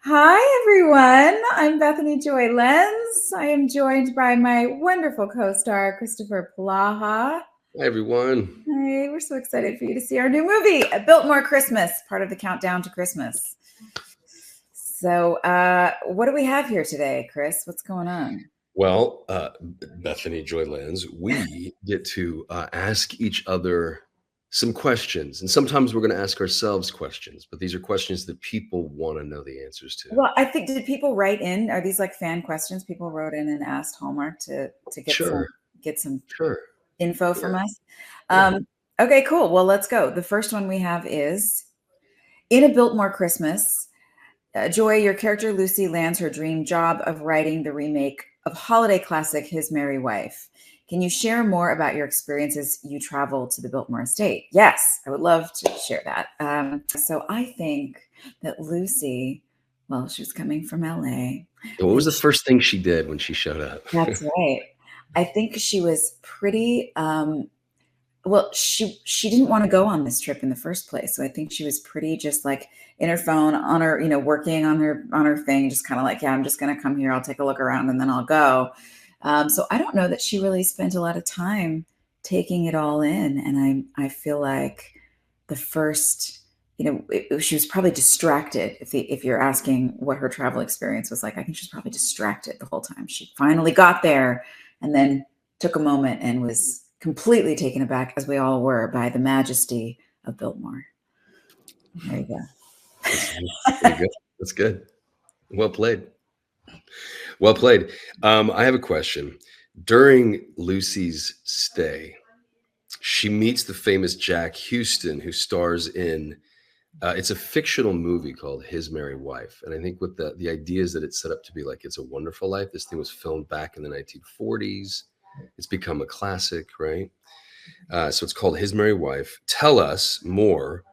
Hi, everyone. I'm Bethany Joy Lenz. I am joined by my wonderful co-star, Kristoffer Polaha. Hi, everyone. Hey, we're so excited for you to see our new movie, Biltmore Christmas, part of the countdown to Christmas. So, what do we have here today, Chris? What's going on? Well, Bethany Joy Lenz, we get to ask each other some questions. And sometimes we're going to ask ourselves questions, but these are questions that people want to know the answers to. Well, I think, did people write in? Are these like fan questions? People wrote in and asked Hallmark to get some Sure. info from us. Yeah. Okay, cool. Well, let's go. The first one we have is in A Biltmore Christmas. Joy, your character Lucy lands her dream job of writing the remake of holiday classic His Merry Wife. Can you share more about your experiences you traveled to the Biltmore Estate? Yes, I would love to share that. So I think that Lucy, well, she was coming from LA. What was the first thing she did when she showed up? That's right. I think she was pretty well, she didn't want to go on this trip in the first place. So I think she was pretty just like in her phone on her, working on her thing, just kind of like, yeah, I'm just going to come here. I'll take a look around and then I'll go. So I don't know that she really spent a lot of time taking it all in. And I feel like the first, she was probably distracted. If you're asking what her travel experience was like, I think she was probably distracted the whole time. She finally got there and then took a moment and was completely taken aback, as we all were, by the majesty of Biltmore. There you go. That's good. That's good. Well played. Well played. I have a question. During Lucy's stay, she meets the famous Jack Houston, who stars in it's a fictional movie called His Merry Wife. And I think with the idea is that it's set up to be like It's a Wonderful Life. This thing was filmed back in the 1940s. It's become a classic, right? So it's called His Merry Wife. Tell us more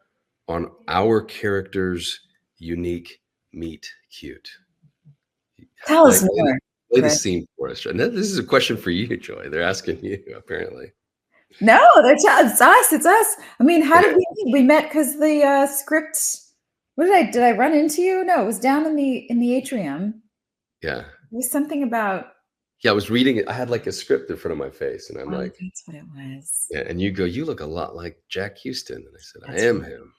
on our character's unique meet cute. Tell us more. Play the scene for us. And this is a question for you, Joy. They're asking you, apparently. No, it's us. It's us. I mean, how did we meet? We met because the script. What did I run into you? No, it was down in the atrium. Yeah. It was something about. Yeah, I was reading it. I had like a script in front of my face, and I'm like, that's what it was. Yeah, and you go, you look a lot like Jack Houston. And I said, I am him.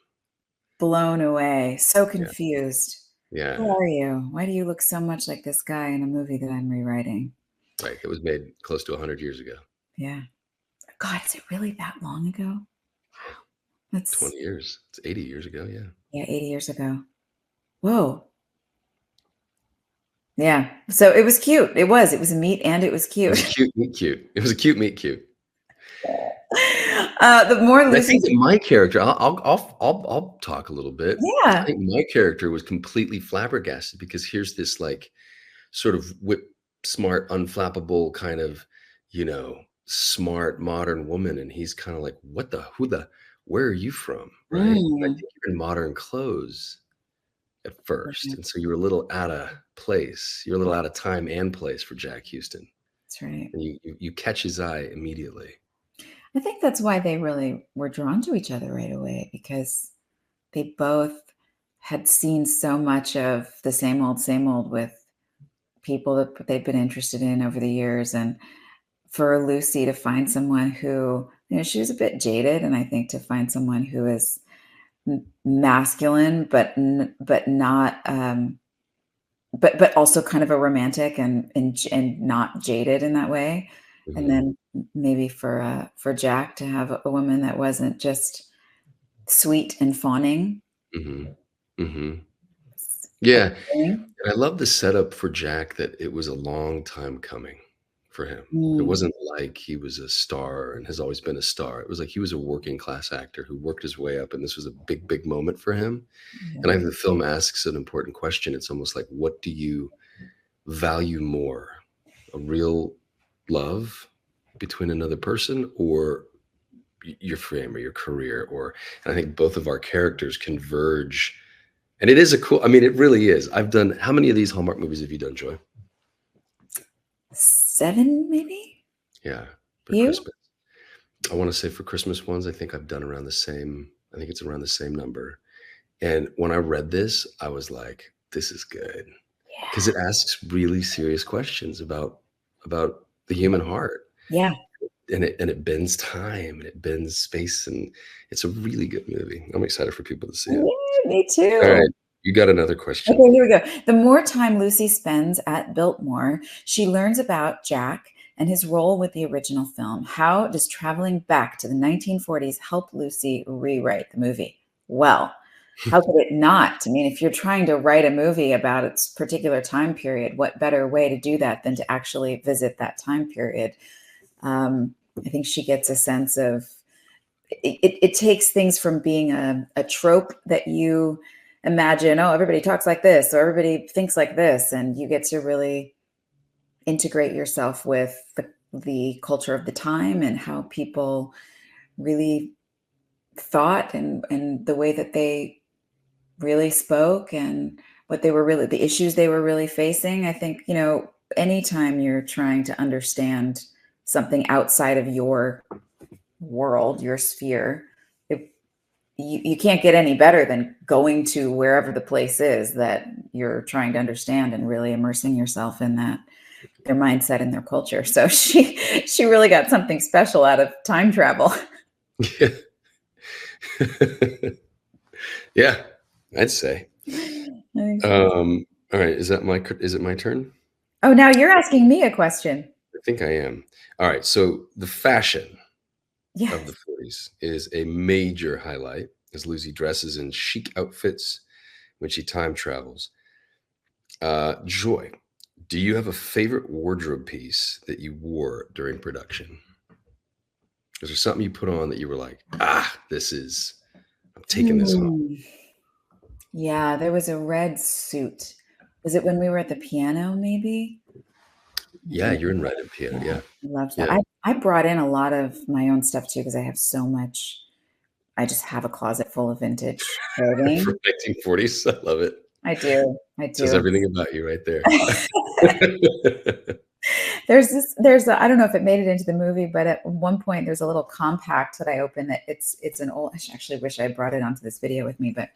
Blown away. So confused. Yeah. Who are you? Why do you look so much like this guy in a movie that I'm rewriting? Right. It was made close to 100 years ago. Yeah. God, is it really that long ago? Wow. That's 20 years. It's 80 years ago. Yeah. Yeah, 80 years ago. Whoa. Yeah. So it was cute. It was a meet and it was cute. It was a cute meet cute. It was a cute meet cute. The more Lucy, I think that my character, I'll talk a little bit. Yeah. I think my character was completely flabbergasted because here's this like sort of whip smart, unflappable kind of, smart modern woman, and he's kind of like, where are you from? Right? I think you're in modern clothes at first, and so you were a little out of place. You're a little out of time and place for Jack Houston. That's right. And you catch his eye immediately. I think that's why they really were drawn to each other right away, because they both had seen so much of the same old with people that they've been interested in over the years. And for Lucy to find someone who, she was a bit jaded, and I think to find someone who is masculine, but not, but also kind of a romantic and not jaded in that way. Mm-hmm. And then maybe for Jack to have a woman that wasn't just sweet and fawning. Mm-hmm. Mm-hmm. Yeah. And I love the setup for Jack, that it was a long time coming for him. It wasn't like he was a star and has always been a star. It was like he was a working class actor who worked his way up, and this was a big, big moment for him. Yeah. And I think the film asks an important question. It's almost like, what do you value more? A real love between another person, or your fame or your career? And I think both of our characters converge. And it is it really is. I've done, how many of these Hallmark movies have you done, Joy? 7, maybe? Yeah. For Christmas. I want to say for Christmas ones, I think I've done around the same. I think it's around the same number. And when I read this, I was like, this is good because Yeah. it asks really serious questions about the human heart, Yeah. and it bends time and it bends space, and it's a really good movie. I'm excited for people to see it. Yeah, me All too. right, you got another question. Okay, here we go. The more time Lucy spends at Biltmore, she learns about Jack and his role with the original film. How does traveling back to the 1940s help Lucy rewrite the movie? Well, how could it not? I mean, if you're trying to write a movie about its particular time period, what better way to do that than to actually visit that time period? I think she gets a sense of it takes things from being a trope that you imagine, oh, everybody talks like this or everybody thinks like this, and you get to really integrate yourself with the culture of the time and how people really thought and the way that they really spoke and what they were really the issues they were really facing. I think, anytime you're trying to understand something outside of your world, your sphere, you can't get any better than going to wherever the place is that you're trying to understand and really immersing yourself in that their mindset and their culture. So she really got something special out of time travel. Yeah. Yeah, I'd say. All right, is it my turn? Oh, now you're asking me a question. I think I am. All right, so the fashion of Yes. the 40s is a major highlight as Lucy dresses in chic outfits when she time travels. Joy, do you have a favorite wardrobe piece that you wore during production? Is there something you put on that you were like, I'm taking this home? Hmm. Yeah, there was a red suit. Was it when we were at the piano, maybe? Yeah, you're in Red and Piano. Yeah, Yeah, I loved that. yeah. I brought in a lot of my own stuff too because I have so much. I just have a closet full of vintage From clothing. 1940s. I love it. I do. I Says do. everything about you right there. I don't know if it made it into the movie, but at one point there's a little compact that I opened that it's an old. I actually wish I brought it onto this video with me, but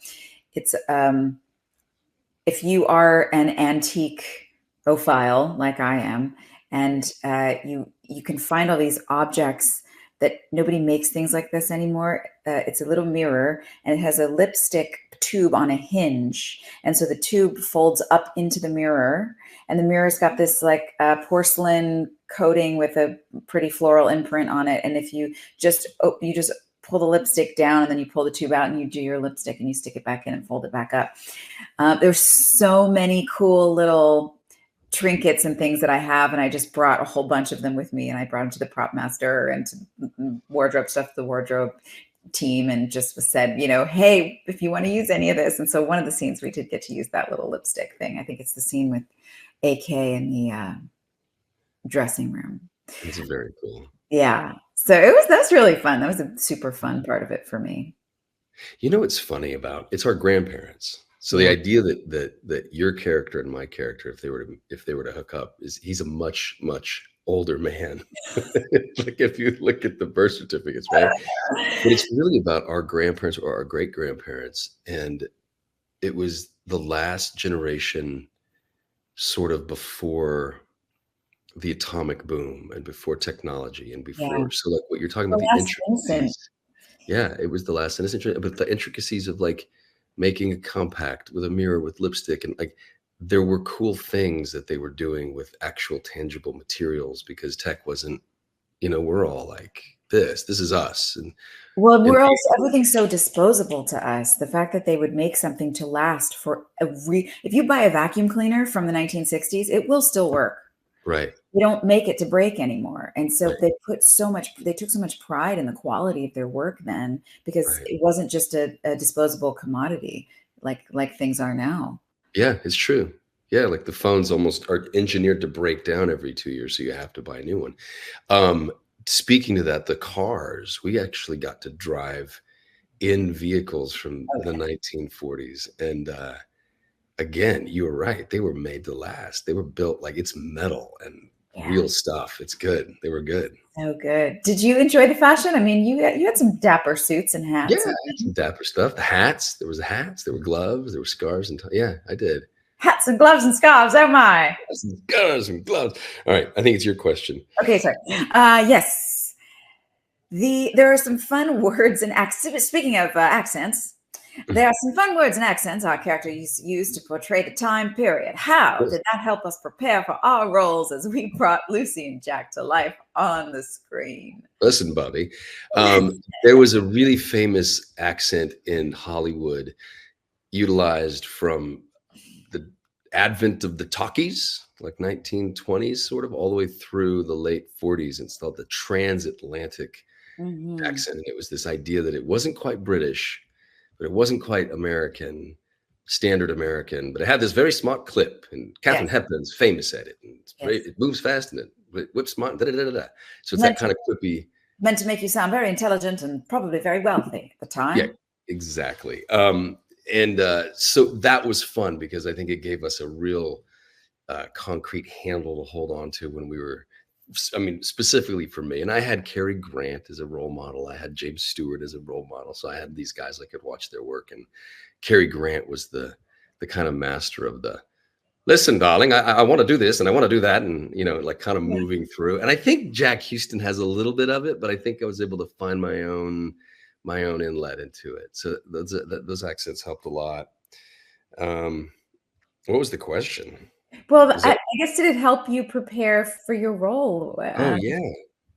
it's if you are an antiqueophile like I am, and you can find all these objects that nobody makes things like this anymore. It's a little mirror, and it has a lipstick tube on a hinge, and so the tube folds up into the mirror, and the mirror's got this like porcelain coating with a pretty floral imprint on it. And if you just pull the lipstick down, and then you pull the tube out, and you do your lipstick, and you stick it back in and fold it back up. There's so many cool little trinkets and things that I have, and I just brought a whole bunch of them with me, and I brought them to the prop master and to wardrobe stuff, the wardrobe team, and just said, hey, if you want to use any of this. And so one of the scenes we did get to use that little lipstick thing. I think it's the scene with AK in the dressing room. It's very cool. Yeah. So that's really fun. That was a super fun part of it for me. You know what's funny about it's our grandparents. So the idea that your character and my character, if they were to hook up, is he's a much, much older man. Like if you look at the birth certificates, right? But it's really about our grandparents or our great grandparents. And it was the last generation sort of before the atomic boom and before technology and before. So like what you're talking about, the intricacies. Yeah, it was the last innocent, but the intricacies of like making a compact with a mirror with lipstick, and like there were cool things that they were doing with actual tangible materials because tech wasn't, we're all like this is us. And well, we're also everything's so disposable to us. The fact that they would make something to last for if you buy a vacuum cleaner from the 1960s, it will still work. Right. They don't make it to break anymore. And so they took so much pride in the quality of their work then, because it wasn't just a disposable commodity like things are now. Yeah, it's true. Yeah, like the phones almost are engineered to break down every 2 years, so you have to buy a new one. Speaking to that, the cars, we actually got to drive in vehicles from the 1940s. And again, you were right. They were made to last. They were built like it's metal and real stuff. It's good. They were good. So good. Did you enjoy the fashion? I mean, you had some dapper suits and hats. Yeah, I had some dapper stuff. The hats. There was hats. There were gloves. There were scarves. And yeah, I did. Hats and gloves and scarves. Oh my. Guns and gloves. All right. I think it's your question. Okay, sorry. Yes. There are some fun words and accents. Speaking of accents, there are some fun words and accents our character used to portray the time period. How did that help us prepare for our roles as we brought Lucy and Jack to life on the screen? Listen, Bobby, there was a really famous accent in Hollywood utilized from the advent of the talkies, like 1920s, sort of all the way through the late 40s. It's called the transatlantic accent. And it was this idea that it wasn't quite British, but it wasn't quite American, standard American, but it had this very smart clip. And Katharine Hepburn's famous at it. And it moves fast and it whips smart. Da, da, da, da. So it's that kind of quippy. Meant to make you sound very intelligent and probably very wealthy at the time. Yeah, exactly. So that was fun because I think it gave us a real concrete handle to hold on to when we were, I mean, specifically for me. And I had Cary Grant as a role model. I had James Stewart as a role model. So I had these guys I could watch their work. And Cary Grant was the kind of master of the, listen, darling, I want to do this and I want to do that. And, you know, like kind of moving through. And I think Jack Houston has a little bit of it, but I think I was able to find my own inlet into it. So those accents helped a lot. What was the question? Well, I guess, did it help you prepare for your role? Oh,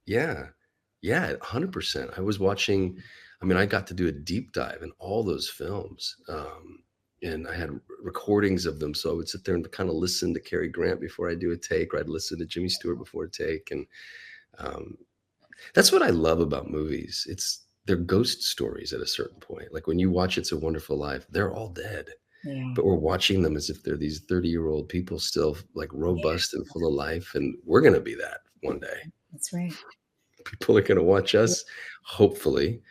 yeah. 100%. I was watching, I mean, I got to do a deep dive in all those films. And I had recordings of them. So I would sit there and kind of listen to Cary Grant before I do a take, or I'd listen to Jimmy Stewart before a take. And that's what I love about movies. They're ghost stories at a certain point. Like when you watch It's a Wonderful Life, they're all dead. Yeah. But we're watching them as if they're these 30-year-old people still like robust and full of life. And we're going to be that one day. That's right. People are going to watch us, hopefully,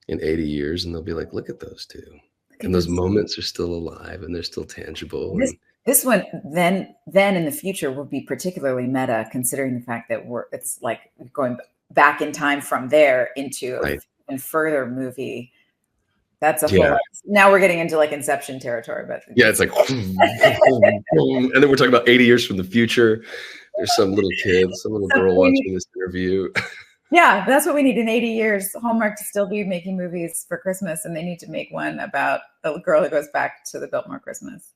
in 80 years. And they'll be like, look at those two. And those moments are still alive and they're still tangible. This one then in the future will be particularly meta, considering the fact that it's like going back in time from there into a even further movie. That's a whole. Now we're getting into like Inception territory, but it's like, and then we're talking about 80 years from the future. There's some little kid, some little girl watching this interview. Yeah, that's what we need in 80 years. Hallmark to still be making movies for Christmas, and they need to make one about a girl who goes back to the Biltmore Christmas.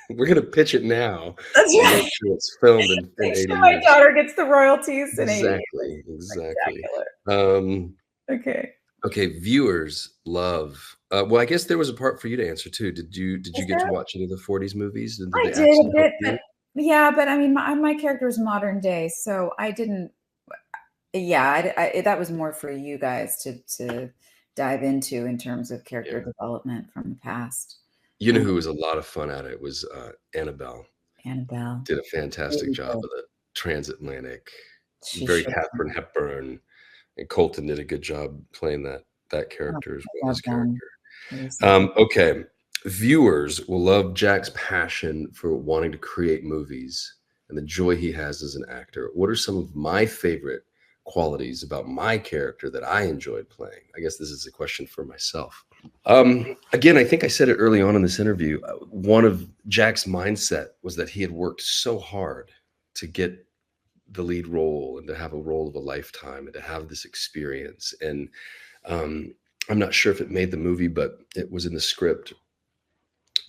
We're gonna pitch it now. That's right. Make sure it's filmed in 80 years. My daughter gets the royalties in 80 years. Exactly. Okay, viewers love. Well, I guess there was a part for you to answer too. Did you get to watch any of the 40s movies? I did a bit, but I mean, my character is modern day, so I didn't. Yeah, that was more for you guys to dive into in terms of character development from the past. You know who was a lot of fun at it was Annabelle. Annabelle did a fantastic job of the transatlantic, very Katharine Hepburn, and Colton did a good job playing that character as well as character. Okay, viewers will love Jack's passion for wanting to create movies and the joy he has as an actor. What are some of my favorite qualities about my character that I enjoyed playing? I guess this is a question for myself. Again, I think I said it early on in this interview. One of Jack's mindset was that he had worked so hard to get the lead role and to have a role of a lifetime and to have this experience. And I'm not sure if it made the movie, but it was in the script,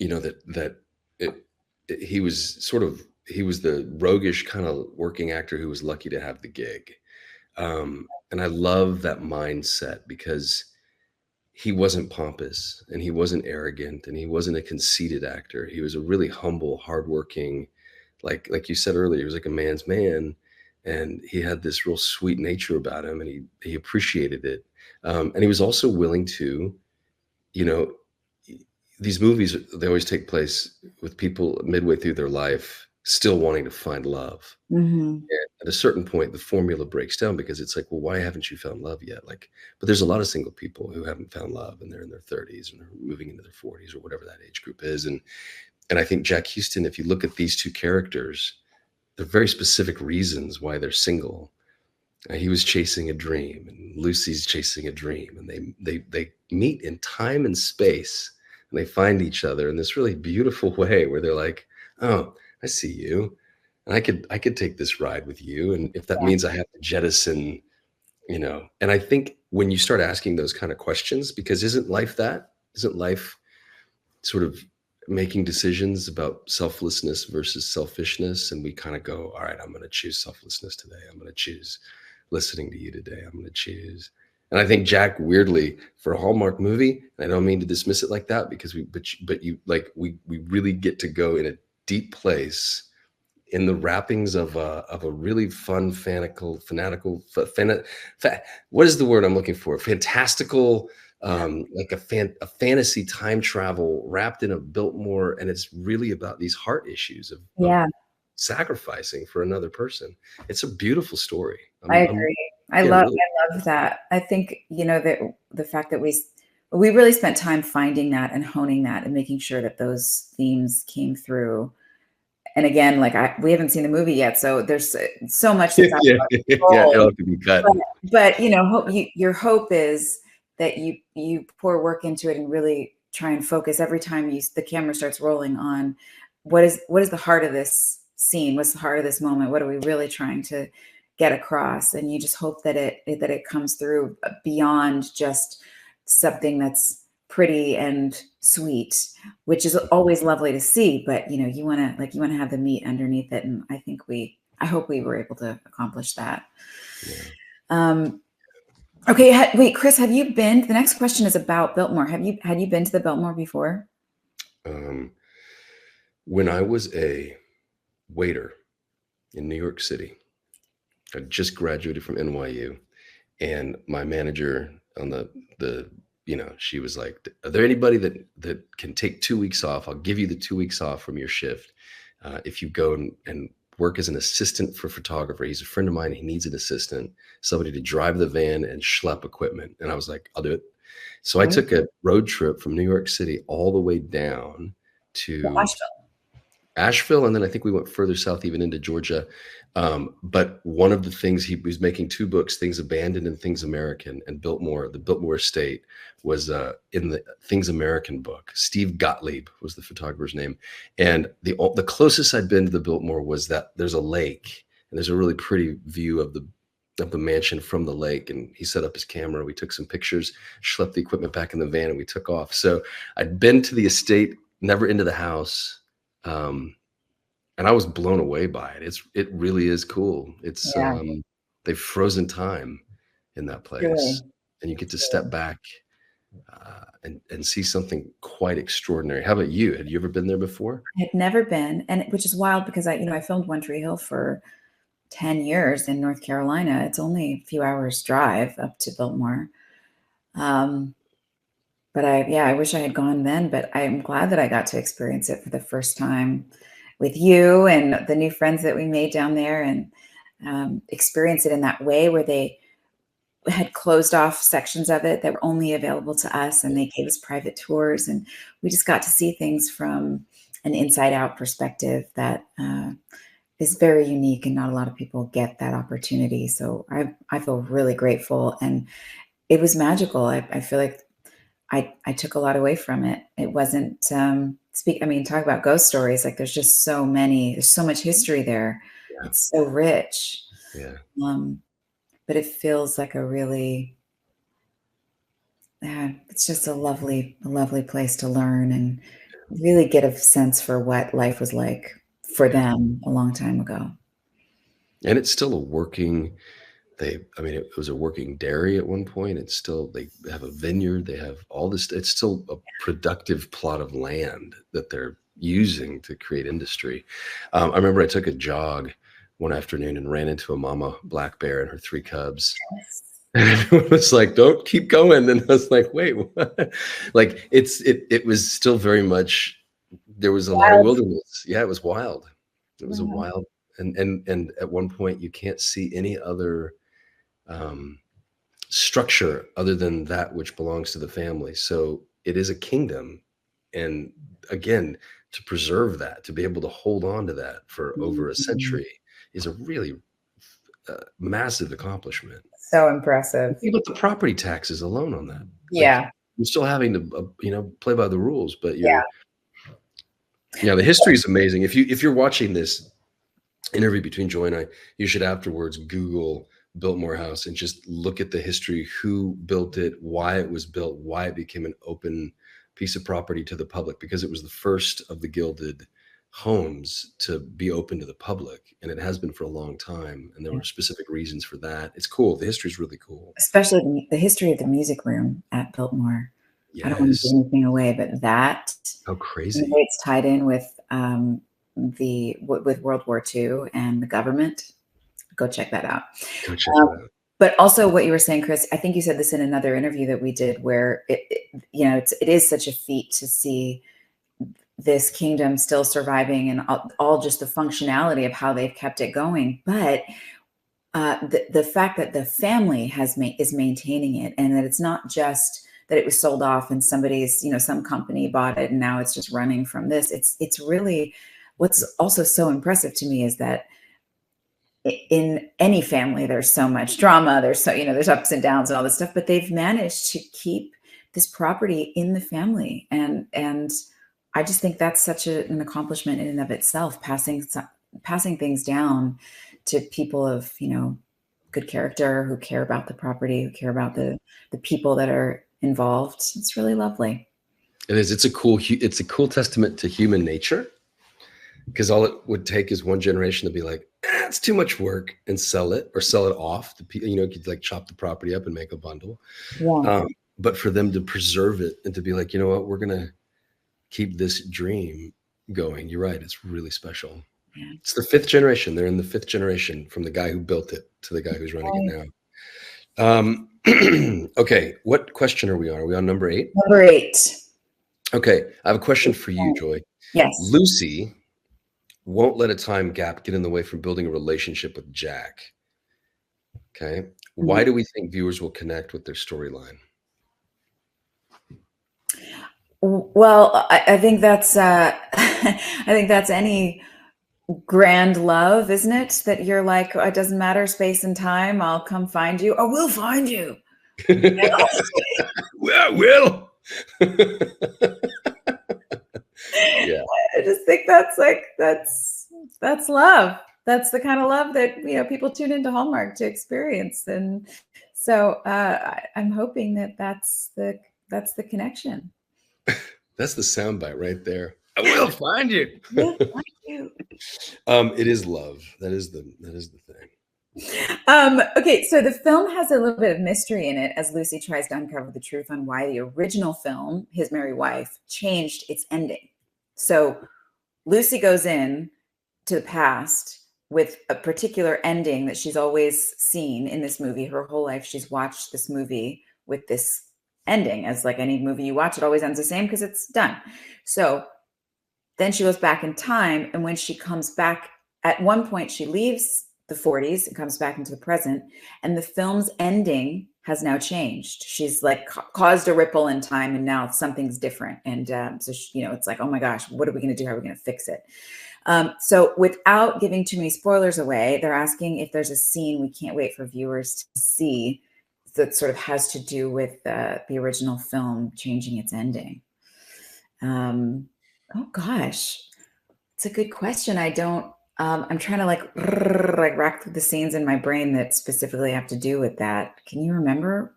you know, he was the roguish kind of working actor who was lucky to have the gig. And I love that mindset because he wasn't pompous and he wasn't arrogant and he wasn't a conceited actor. He was a really humble, hardworking, like you said earlier, he was like a man's man, and he had this real sweet nature about him, and he appreciated it. And he was also willing to, you know, these movies, they always take place with people midway through their life still wanting to find love. And at a certain point, the formula breaks down because it's like, well, why haven't you found love yet? But there's a lot of single people who haven't found love and they're in their 30s and they're moving into their 40s or whatever that age group is. And I think Jack Houston, if you look at these two characters, there are very specific reasons why they're single. He was chasing a dream and Lucy's chasing a dream, and they meet in time and space and they find each other in this really beautiful way where they're like, "Oh, I see you, and I could take this ride with you, and if that Yeah. means I have to jettison," and I think when you start asking those kind of questions, because isn't life that? Isn't life sort of making decisions about selflessness versus selfishness? And we kind of go, all right, I'm going to choose selflessness today. I'm going to choose listening to you today. I'm going to choose. And I think Jack, weirdly, for a Hallmark movie, and I don't mean to dismiss it like that, because but you like, we really get to go in a deep place in the wrappings of a really fun, what is the word I'm looking for? Fantastical, like a fantasy time travel wrapped in a Biltmore, and it's really about these heart issues of Yeah. sacrificing for another person. It's a beautiful story. I I'm agree. again really I love that. I think, that the fact that we really spent time finding that and honing that and making sure that those themes came through. And again, like we haven't seen the movie yet, so there's so much that's out yeah, of our yeah, control. it'll have to be cut. But your hope is that you pour work into it and really try and focus every time the camera starts rolling on what is the heart of this scene, what's the heart of this moment, what are we really trying to get across, and you just hope that it comes through beyond just something that's pretty and sweet, which is always lovely to see, but you want to have the meat underneath it, and I hope we were able to accomplish that. Yeah. Okay, wait, Chris, have you been? The next question is about Biltmore. Had you been to the Biltmore before? When I was a waiter in New York City, I just graduated from NYU, and my manager on the she was like, "Are there anybody that can take 2 weeks off? I'll give you the 2 weeks off from your shift if you go and work as an assistant for a photographer. He's a friend of mine. He needs an assistant, somebody to drive the van and schlep equipment." And I was like, "I'll do it." So I took a road trip from New York City all the way down to Asheville, and then I think we went further south, even into Georgia. But one of the things, he was making 2 books, Things Abandoned and Things American, and the Biltmore Estate was in the Things American book. Steve Gottlieb was the photographer's name. And the closest I'd been to the Biltmore was that there's a lake, and there's a really pretty view of the mansion from the lake. And he set up his camera. We took some pictures, schlepped the equipment back in the van, and we took off. So I'd been to the estate, never into the house. And I was blown away by it. It really is cool. It's they've frozen time in that place, Really? and you get to step back and see something quite extraordinary. How about you? Had you ever been there before? I had never been, and which is wild because I filmed One Tree Hill for 10 years in North Carolina. It's only a few hours drive up to Biltmore. But I wish I had gone then, but I'm glad that I got to experience it for the first time with you and the new friends that we made down there, and experience it in that way where they had closed off sections of it that were only available to us, and they gave us private tours, and we just got to see things from an inside out perspective that is very unique, and not a lot of people get that opportunity. So I feel really grateful, and it was magical. I feel like I took a lot away from it. It wasn't talk about ghost stories. Like there's so much history there. Yeah. It's so rich. Yeah. But it feels like it's just a lovely place to learn and really get a sense for what life was like for them a long time ago. And it's still it was a working dairy at one point. It's still, they have a vineyard. They have all this. It's still a productive plot of land that they're using to create industry. I remember I took a jog one afternoon and ran into a mama black bear and her 3 cubs. Yes. And everyone was like, "Don't keep going." And I was like, "Wait, what?" Like it was still very much, there was a lot of wilderness. Yeah, it was wild. It was a wild, and at one point you can't see any other structure other than that which belongs to the family. So it is a kingdom. And again, to preserve that, to be able to hold on to that for over a century is a really massive accomplishment. So impressive. Think about the property taxes alone on that. Yeah. you're still having to, play by the rules, but Yeah. the history is amazing. If you're watching this interview between Joy and I, you should afterwards Google Biltmore House and just look at the history, who built it, why it was built, why it became an open piece of property to the public, because it was the first of the gilded homes to be open to the public, and it has been for a long time, and there were specific reasons for that. It's cool. The history is really cool, especially the history of the music room at Biltmore. I don't want to Yes. give anything away, but that How and the crazy. way it's tied in with with World War II and the government. Go check that out. Go check it out. But also what you were saying, Chris, I think you said this in another interview that we did, where it is such a feat to see this kingdom still surviving and all just the functionality of how they've kept it going. But the fact that the family is maintaining it, and that it's not just that it was sold off and somebody's, some company bought it and now it's just running from this. It's really, what's also so impressive to me is that in any family, there's so much drama. There's there's ups and downs and all this stuff, but they've managed to keep this property in the family. And I just think that's such an accomplishment in and of itself, passing things down to people of, good character, who care about the property, who care about the people that are involved. It's really lovely. It is. It's a cool testament to human nature, because all it would take is one generation to be like, it's too much work, and sell it off. You could like chop the property up and make a bundle. Yeah. But for them to preserve it and to be like, you know what, we're going to keep this dream going. You're right. It's really special. Yeah. It's the 5th generation. They're in the 5th generation, from the guy who built it to the guy who's running it now. Okay. What question are we on? Are we on number 8? Number 8. Okay. I have a question for you, Joy. Yes. Lucy won't let a time gap get in the way from building a relationship with Jack. Okay. Why do we think viewers will connect with their storyline? Well, I think that's any grand love, isn't it? That you're like, it doesn't matter space and time. I'll come find you, or we'll find you. Well, will. Yeah. I just think that's love. That's the kind of love that people tune into Hallmark to experience, and so I'm hoping that's the connection. That's the soundbite right there. I will find you. We'll find you. It is love. That is the thing. Okay, so the film has a little bit of mystery in it as Lucy tries to uncover the truth on why the original film, His Merry Wife, changed its ending. So Lucy goes in to the past with a particular ending that she's always seen in this movie. Her whole life, she's watched this movie with this ending. As like any movie you watch, it always ends the same because it's done. So then she goes back in time, and when she comes back, at one point she leaves the 40s and comes back into the present, and the film's ending has now changed. She's like caused a ripple in time, and now something's different. And so it's like, oh my gosh, what are we going to do? How are we going to fix it? So without giving too many spoilers away, they're asking if there's a scene we can't wait for viewers to see that sort of has to do with the original film changing its ending. Oh gosh, it's a good question. I don't. I'm trying to like rack through the scenes in my brain that specifically have to do with that. Can you remember?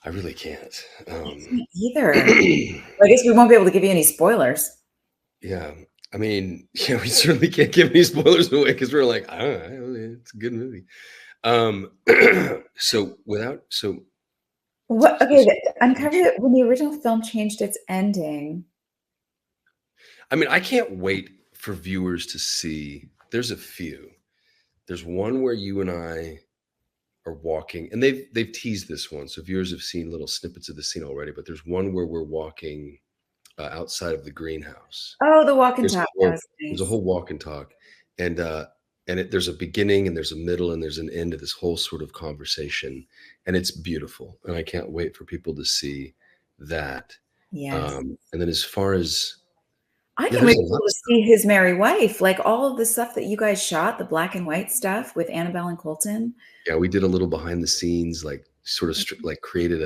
I really can't. Either. I guess we won't be able to give you any spoilers. Yeah. I mean, we certainly can't give any spoilers away because we're like, I don't know, it's a good movie. What? Okay, uncover it when the original film changed its ending. I mean, I can't wait for viewers to see. There's a few. There's one where you and I are walking, and they've teased this one, so viewers have seen little snippets of the scene already. But there's one where we're walking outside of the greenhouse. Oh, the walk and talk. There's a whole walk and talk, and there's a beginning, and there's a middle, and there's an end to this whole sort of conversation, and it's beautiful. And I can't wait for people to see that. Yes. And then as far as I can't wait to see His Merry Wife, like all of the stuff that you guys shot, the black and white stuff with Annabelle and Colton. Yeah, we did a little behind the scenes, like sort of like created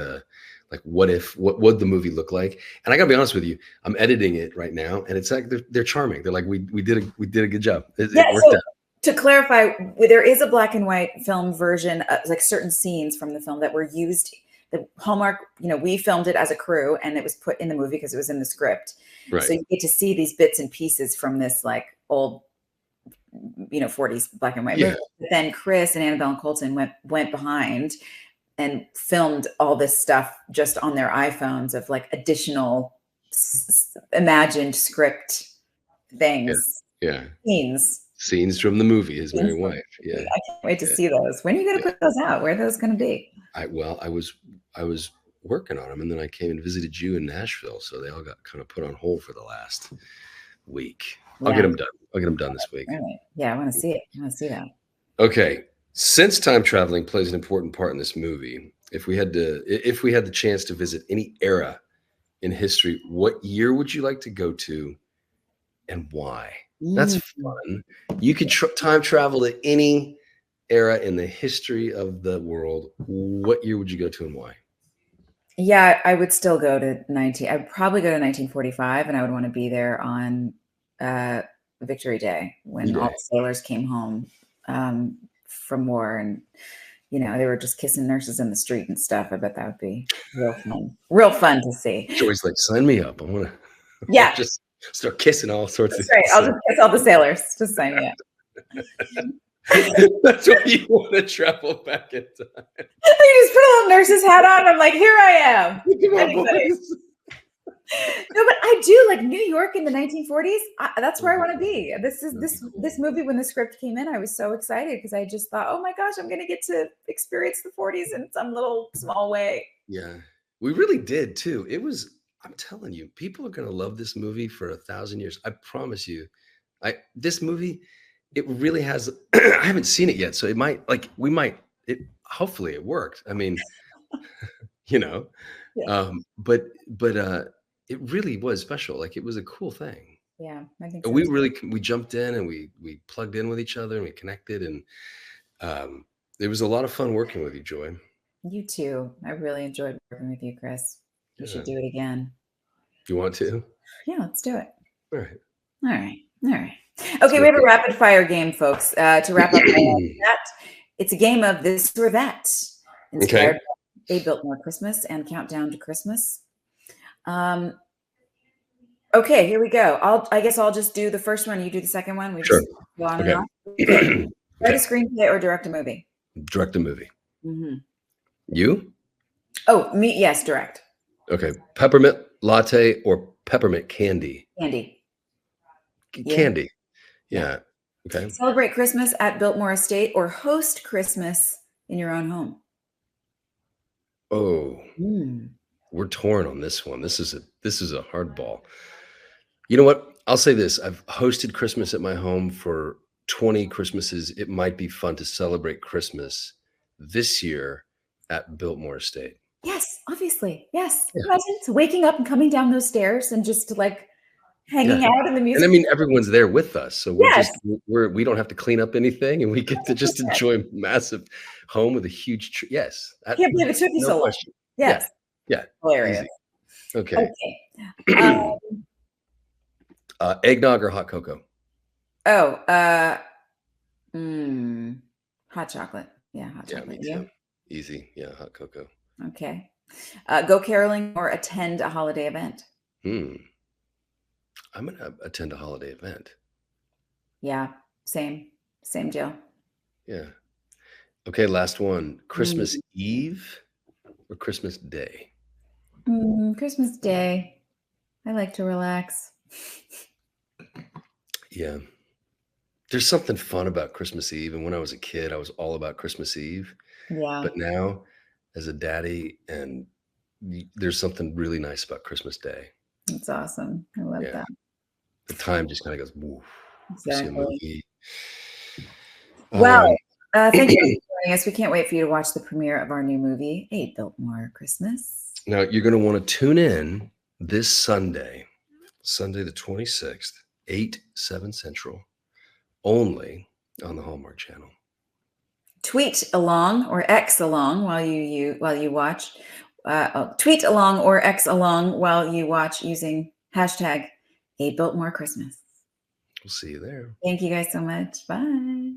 Like, what would the movie look like? And I gotta be honest with you, I'm editing it right now, and it's like they're charming. They're like, we did a good job. It worked out. To clarify, there is a black and white film version, like certain scenes from the film that were used. The Hallmark, we filmed it as a crew, and it was put in the movie because it was in the script. Right. So you get to see these bits and pieces from this like old, 40s black and white movie. But then Chris and Annabelle and Colton went behind and filmed all this stuff just on their iPhones of like additional imagined script things. Yeah. Scenes from the movie, His Merry Wife. Yeah. I can't wait to see those. When are you going to put those out? Where are those going to be? I was working on them, and then I came and visited you in Nashville, so they all got kind of put on hold for the last week. I'll get them done. I'll get them done this week. Right. Yeah, I want to see it. I want to see that. Okay. Since time traveling plays an important part in this movie, if we had the chance to visit any era in history, what year would you like to go to, and why? That's fun. You could time travel to any era in the history of the world. What year would you go to, and why? Yeah, I would still go to I'd probably go to 1945, and I would want to be there on Victory Day when all the sailors came home from war, and they were just kissing nurses in the street and stuff. I bet that would be real fun to see. Joey's like, sign me up. I want to just start kissing all sorts of right. I'll just kiss all the sailors. Just sign me up. That's why you want to travel back in time. You just put a little nurse's hat on. I'm like, here I am. No, but I do like New York in the 1940s. That's where I want to be. This movie, when the script came in, I was so excited because I just thought, oh my gosh, I'm going to get to experience the 40s in some little small way. Yeah, we really did too. I'm telling you, people are going to love this movie for 1,000 years. I promise you. This movie, it really has. I haven't seen it yet, so hopefully it worked. I mean, but it really was special. Like, it was a cool thing. Yeah, I think so. We jumped in, and we plugged in with each other, and we connected, and it was a lot of fun working with you, Joy. You too. I really enjoyed working with you, Chris. We should do it again. You want to? Yeah, let's do it. All right. Okay, we have a rapid fire game, folks. To wrap up that, it's a game of this or that. Inspired by a Biltmore Christmas and Countdown to Christmas. Okay, here we go. I guess I'll just do the first one. You do the second one. We just go on and on. Write a screenplay or direct a movie. Direct a movie. Mm-hmm. You? Oh, me? Yes, direct. Okay, peppermint latte or peppermint candy? Candy. Candy. Yeah. Okay. Celebrate Christmas at Biltmore Estate or host Christmas in your own home? Oh. We're torn on this one. This is a hard ball. You know what? I'll say this. I've hosted Christmas at my home for 20 Christmases. It might be fun to celebrate Christmas this year at Biltmore Estate. Yes, obviously. Yes. Yeah. Imagine waking up and coming down those stairs and just like hanging out in the music. And I mean, everyone's there with us. So we don't have to clean up anything, and we get to just enjoy a massive home with a huge tree. Yes. I can't believe it took you so long. Yes. Yeah. Hilarious. Easy. Okay. Eggnog or hot cocoa? Oh, hot chocolate. Yeah, hot chocolate. Me too. Easy. Yeah, hot cocoa. Okay. Go caroling or attend a holiday event? I'm going to attend a holiday event. Yeah, same deal. Yeah. Okay, last one. Christmas Eve or Christmas Day? Christmas Day. I like to relax. Yeah. There's something fun about Christmas Eve. And when I was a kid, I was all about Christmas Eve. Yeah. But now, as a daddy, and there's something really nice about Christmas Day. It's awesome. I love that. The time just kind of goes, woof. Exactly. Well, thank you for joining us. We can't wait for you to watch the premiere of our new movie, A Biltmore Christmas. Now, you're going to want to tune in this Sunday the 26th, 7 Central, only on the Hallmark Channel. Tweet along or X along while you watch tweet along or X along while you watch using hashtag A Biltmore Christmas. We'll see you there. Thank you guys so much. Bye.